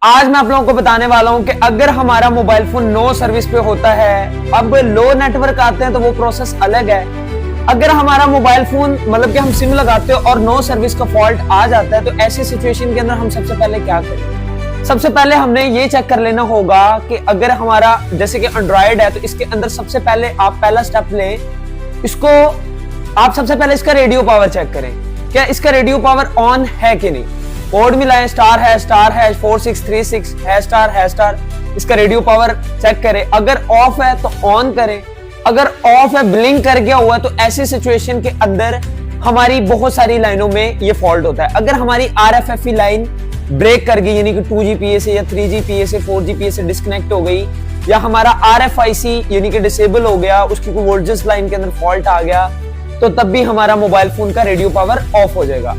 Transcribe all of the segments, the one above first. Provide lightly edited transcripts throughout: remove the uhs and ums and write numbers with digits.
आज मैं आप लोगों को बताने वाला हूं कि अगर हमारा मोबाइल फोन नो सर्विस पे होता है, अब लो नेटवर्क आते हैं तो वो प्रोसेस अलग है। अगर हमारा मोबाइल फोन मतलब कि हम सिम लगाते हो और नो सर्विस का फॉल्ट आ जाता है तो ऐसी सिचुएशन के अंदर हम सबसे पहले क्या करें? सबसे पहले हमने ये चेक कर लेना होगा कि अगर हमारा जैसे कि एंड्रॉयड है तो इसके अंदर सबसे पहले आप पहला स्टेप लें, इसको आप सबसे पहले इसका रेडियो पावर चेक करें, क्या इसका रेडियो पावर ऑन है कि नहीं। कोड मिलाएं स्टार है 4636 है स्टार, इसका रेडियो पावर चेक करें। अगर ऑफ है तो ऑन करें, अगर ऑफ है ब्लिंक कर गया हुआ है तो ऐसी सिचुएशन के अंदर हमारी बहुत सारी लाइनों में ये फॉल्ट होता है। अगर हमारी RFFE लाइन ब्रेक कर गई यानी कि 2G से या 3G से 4G से डिस्कनेक्ट हो गई, या हमारा RFIC यानी कि डिसेबल हो गया, उसकी कोई वोल्टेज लाइन के अंदर फॉल्ट आ गया, तो तब भी हमारा मोबाइल फोन का रेडियो पावर ऑफ हो जाएगा।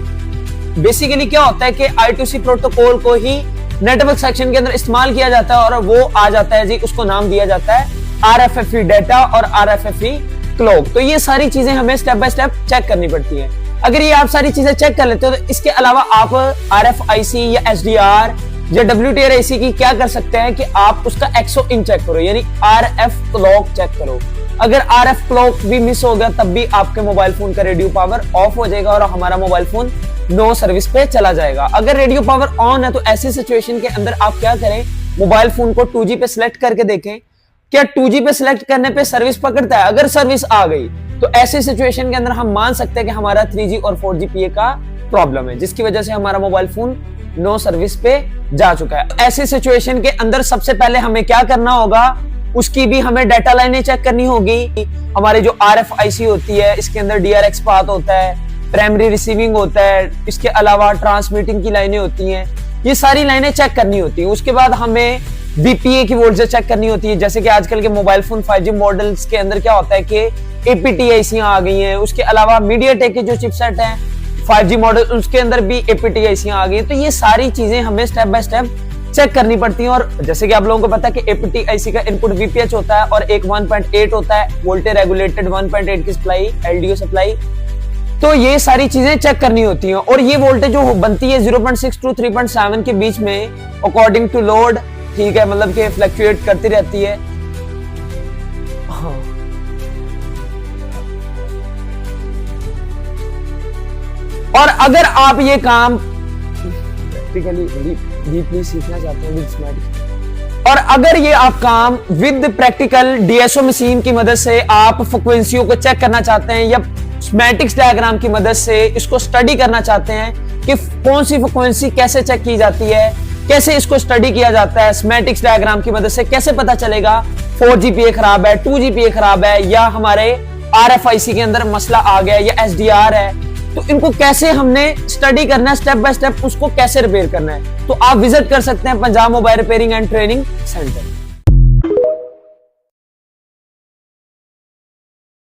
बेसिकली क्या होता है कि I2C प्रोटोकॉल को ही नेटवर्क सेक्शन के अंदर इस्तेमाल किया जाता है और वो आ जाता है जी, उसको नाम दिया जाता है RFFE डाटा और RFFE क्लॉक। तो ये सारी चीजें हमें स्टेप बाय स्टेप चेक करनी पड़ती हैं। अगर ये आप सारी चीजें चेक कर लेते हो तो इसके अलावा आप RFIC या SDR या WTRIC की क्या कर सकते हैं कि आप उसका एक्सो इन चेक करो, यानी RF क्लॉक चेक करो। अगर RF क्लॉक भी मिस हो गया तब भी आपके मोबाइल फोन का रेडियो पावर ऑफ हो जाएगा और हमारा मोबाइल फोन नो सर्विस पे चला जाएगा। अगर रेडियो पावर ऑन है तो ऐसी सिचुएशन के अंदर आप क्या करें, मोबाइल फोन को 2G पे सिलेक्ट करके देखें, क्या 2G पे सिलेक्ट करने पे सर्विस पकड़ता है। अगर सर्विस आ गई तो ऐसी सिचुएशन के अंदर हम मान सकते हैं कि हमारा 3G और 4G PA का प्रॉब्लम है, जिसकी वजह से हमारा मोबाइल फोन नो सर्विस पे जा चुका है। ऐसी सिचुएशन के अंदर सबसे पहले हमें क्या करना होगा, उसकी भी हमें डाटा लाइनें चेक करनी होगी। हमारी जो RFIC होती है इसके अंदर DRX पाथ होता है, प्राइमरी रिसीविंग होता है, इसके अलावा ट्रांसमिटिंग की लाइनें होती हैं, ये सारी लाइनें चेक करनी होती है। उसके बाद हमें BPA की वोल्टेज चेक करनी होती है। जैसे कि आजकल के मोबाइल फोन 5G मॉडल्स के अंदर क्या होता है कि APTIC आ गई हैं। उसके अलावा MediaTek के जो चिपसेट हैं 5G मॉडल उसके अंदर भी APTIC आ गई हैं। तो ये सारी चीजें हमें स्टेप बाय स्टेप चेक करनी पड़ती हैं। और जैसे कि आप लोगों को पता है कि APTIC का इनपुट VPH होता है और एक 1.8 होता है वोल्टेज रेगुलेटेड 1.8 की सप्लाई, LDO सप्लाई। तो ये सारी चीजें चेक करनी होती हैं और ये वोल्टेज जो बनती है 0.6 to 3.7 के बीच में अकॉर्डिंग टू लोड, ठीक है, मतलब कि फ्लक्चुएट करती रहती है। हाँ। और अगर आप ये काम प्रैक्टिकली डीपली सीखना चाहते हैं विद स्मार्ट, और अगर ये आप काम विद प्रैक्टिकल DSO मशीन की मदद से आप फ्रीक्वेंसियों को चेक करना चाहते हैं या स्कीमेटिक्स डायग्राम की मदद से इसको स्टडी करना चाहते हैं कि कौन सी फ्रीक्वेंसी कैसे चेक की जाती है, कैसे इसको स्टडी किया जाता है, स्कीमेटिक्स डायग्राम की मदद से कैसे पता चलेगा 4G PA खराब है, 2G PA खराब है, या हमारे RFIC के अंदर मसला आ गया या SDR है, तो इनको कैसे हमने स्टडी करना है स्टेप बाय स्टेप, उसको कैसे रिपेयर करना है, तो आप विजिट कर सकते हैं Punjab mobile repairing and training centre.